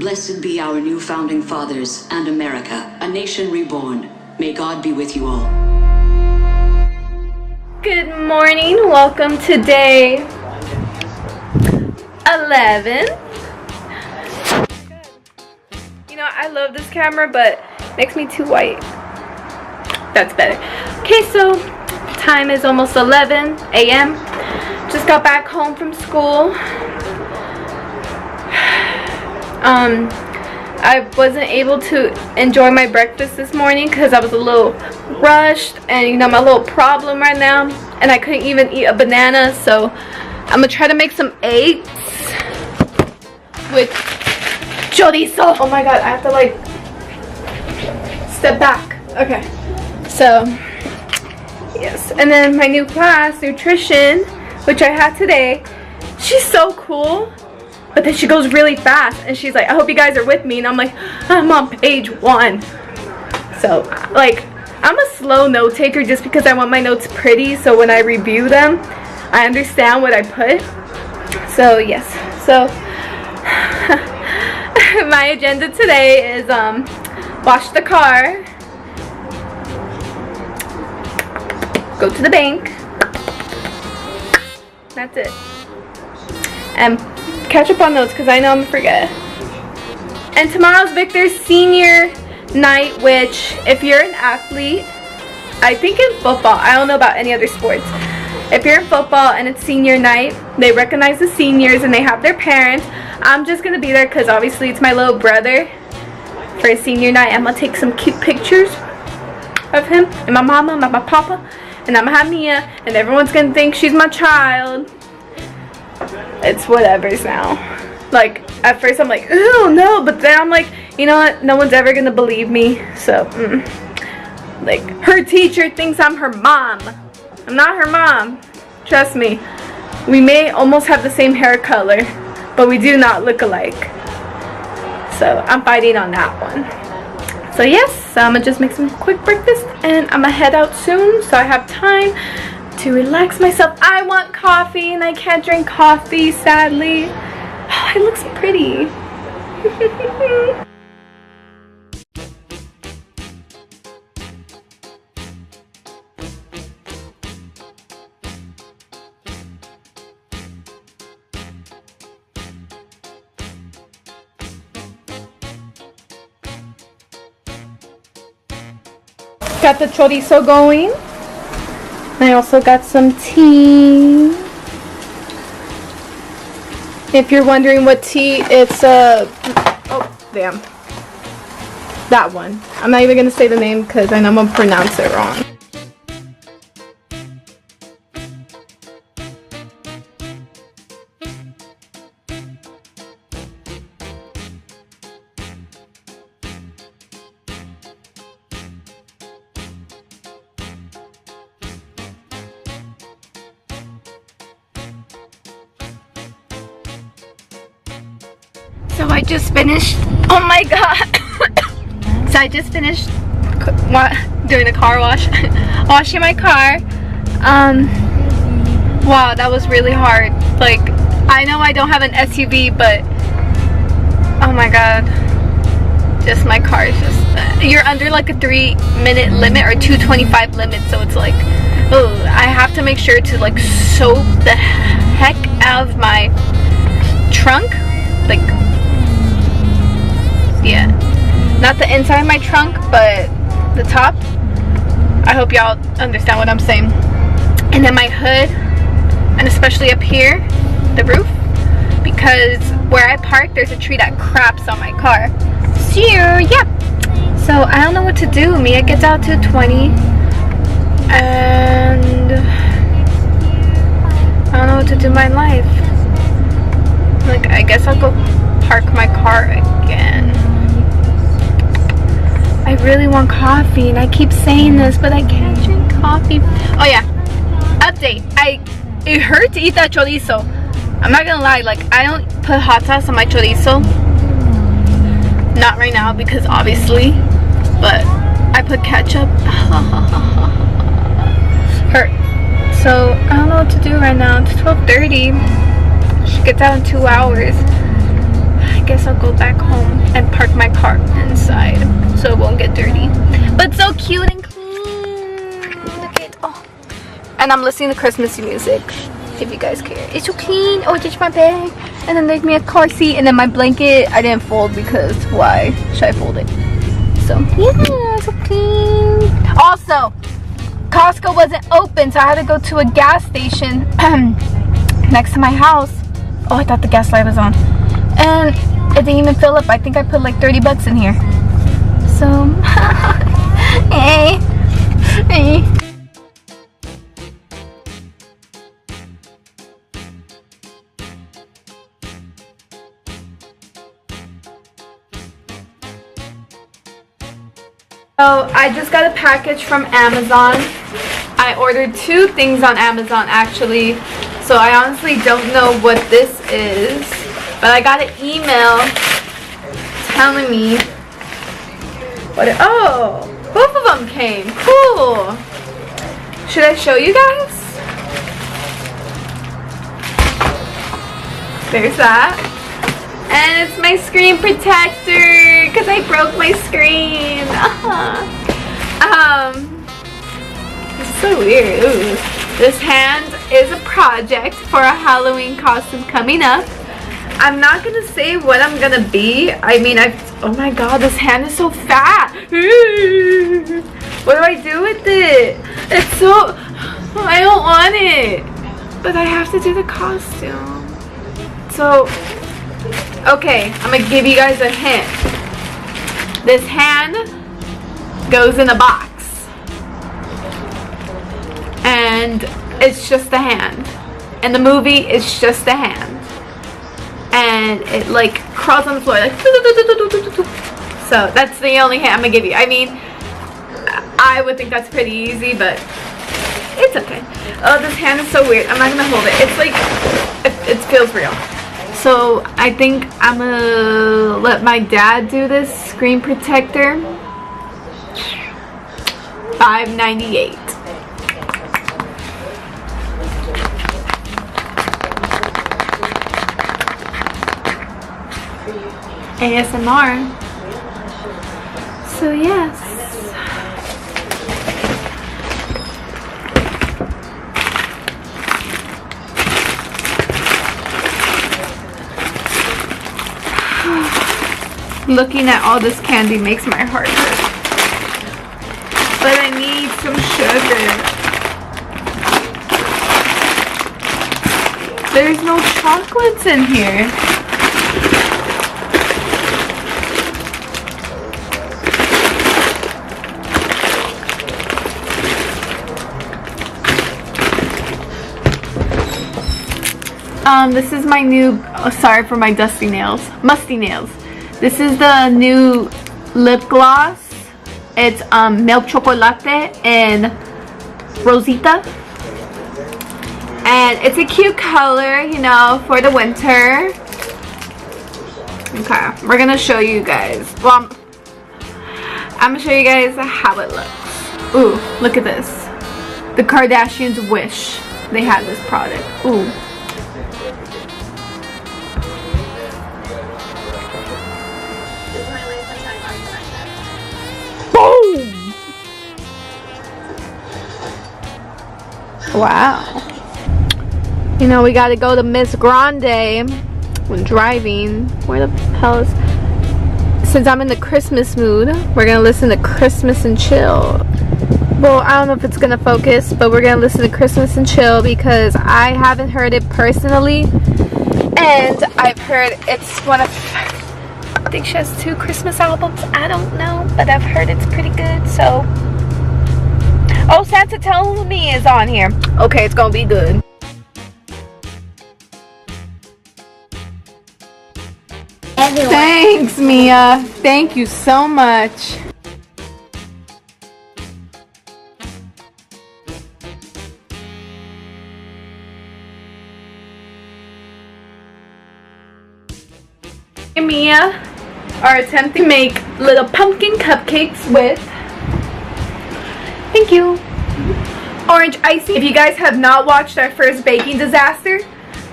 Blessed be our new founding fathers and America, a nation reborn. May God be with you all. Good morning. Welcome to day 11. You know, I love this camera, but it makes me too white. That's better. Okay, so time is almost 11 a.m. Just got back home from school. I wasn't able to enjoy my breakfast this morning because I was a little rushed, and you know, my little problem right now, and I couldn't even eat a banana. So I'm gonna try to make some eggs with chorizo. Oh my god, I have to like step back. Okay, so yes, and then my new class, nutrition, which I had today, she's so cool. But then she goes really fast, and she's like, I hope you guys are with me. And I'm like, I'm on page 1. So, like, I'm a slow note taker just because I want my notes pretty. So when I review them, I understand what I put. So, yes. So, my agenda today is wash the car, go to the bank. That's it. And catch up on notes because I know I'm gonna forget. And tomorrow's Victor's senior night, which if you're an athlete, I think in football, I don't know about any other sports, if you're in football and it's senior night, they recognize the seniors and they have their parents. I'm just gonna be there because obviously it's my little brother for his senior night. I'm gonna take some cute pictures of him and my mama and my papa, and I'm gonna have Mia, and everyone's gonna think she's my child. It's whatever's now. Like, at first I'm like, oh no, but then I'm like, you know what, no one's ever gonna believe me. So like, her teacher thinks I'm her mom. I'm not her mom, trust me. We may almost have the same hair color, but we do not look alike. So I'm fighting on that one. So yes, so I'm gonna just make some quick breakfast and I'm gonna head out soon so I have time to relax myself. I want coffee and I can't drink coffee, sadly. Oh, it looks pretty. Got the chorizo going. I also got some tea. If you're wondering what tea, it's oh damn, that one. I'm not even gonna say the name because I know I'm gonna pronounce it wrong. So I just finished, oh my god. So I just finished doing a car wash, washing my car. Wow, that was really hard. Like, I know I don't have an SUV, but oh my god, just my car is just, you're under like a 3-minute limit or 2:25 limit, so it's like, oh, I have to make sure to like soak the heck out of my trunk, like, yeah, not the inside of my trunk, but the top. I hope y'all understand what I'm saying. And then my hood, and especially up here, the roof, because where I park, there's a tree that craps on my car. So yeah, so I don't know what to do. Mia gets out to 20, and I don't know what to do in my life. Like, I guess I'll go park my car again. I really want coffee, and I keep saying this, but I can't drink coffee. Oh yeah, update. It hurt to eat that chorizo. I'm not gonna lie, like, I don't put hot sauce on my chorizo. Not right now because obviously, but I put ketchup. Hurt. So I don't know what to do right now. It's 12:30. She gets out in 2 hours. I guess I'll go back home and park my car inside so it won't get dirty. But so cute and clean. Look at, oh. And I'm listening to Christmassy music, if you guys care. It's so clean. Oh, just my bag. And then there's me a car seat, and then my blanket I didn't fold because why should I fold it? So yeah, so clean. Also, Costco wasn't open, so I had to go to a gas station next to my house. Oh, I thought the gas light was on. And it didn't even fill up. I think I put like 30 bucks in here. So, hey. Hey. So I just got a package from Amazon. I ordered 2 things on Amazon actually. So I honestly don't know what this is. But I got an email telling me what it, oh, both of them came. Cool. Should I show you guys? There's that. And it's my screen protector because I broke my screen. It's so weird. Ooh. This hand is a project for a Halloween costume coming up. I'm not gonna say what I'm gonna be. I mean, oh my god, this hand is so fat. What do I do with it? It's so, I don't want it. But I have to do the costume. So, okay, I'm gonna give you guys a hint. This hand goes in a box. And it's just a hand. And the movie is just a hand. And it like crawls on the floor like so that's the only hint I'm gonna give you. I mean, I would think that's pretty easy, but it's okay. Oh, this hand is so weird. I'm not gonna hold it. It's like it feels real. So I think I'm gonna let my dad do this screen protector. $5.98. ASMR. So yes. Looking at all this candy makes my heart hurt. But I need some sugar. There's no chocolates in here. This is my new, oh, sorry for my dusty nails, musty nails. This is the new lip gloss. It's milk chocolate and rosita. And it's a cute color, you know, for the winter. Okay, we're gonna show you guys. Well, I'm gonna show you guys how it looks. Ooh, look at this. The Kardashians wish they had this product. Ooh. Boom! Wow. You know, we gotta go to Miss Grande when driving. Where the hell is... Since I'm in the Christmas mood, we're gonna listen to Christmas and Chill. Well, I don't know if it's gonna focus, but we're gonna listen to Christmas and Chill because I haven't heard it personally. And I've heard it's one of... I think she has 2 Christmas albums. I don't know, but I've heard it's pretty good, so... Oh, Santa Tell Me is on here. Okay, it's gonna be good. Everyone. Thanks, Mia. Thank you so much. And Mia are attempting to make little pumpkin cupcakes with, thank you, orange icing. If you guys have not watched our first baking disaster,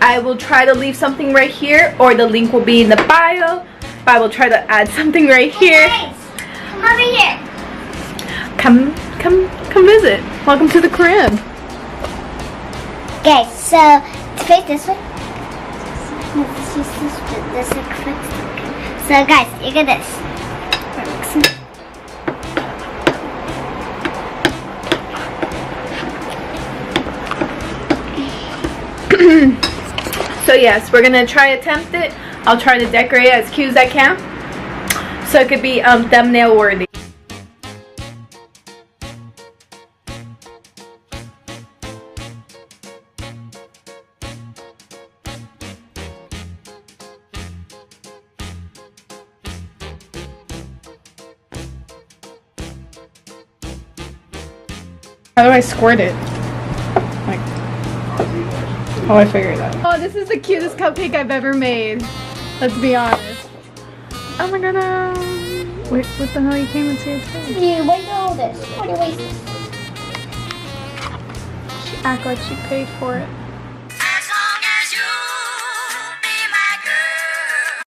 I will try to leave something right here, or the link will be in the bio. But I will try to add something right here. Guys, come over here. Come visit. Welcome to the crib. Guys, so to face this way. So guys, look at this. So yes, we're gonna try attempt it. I'll try to decorate it as cute as I can, so it could be thumbnail worthy. How do I squirt it? Like, oh, I figured it out. Oh, this is the cutest cupcake I've ever made. Let's be honest. Oh my god. Wait, what the hell? You came and see its face. Dude, why do all this? Why do you waste this? She act like she paid for it.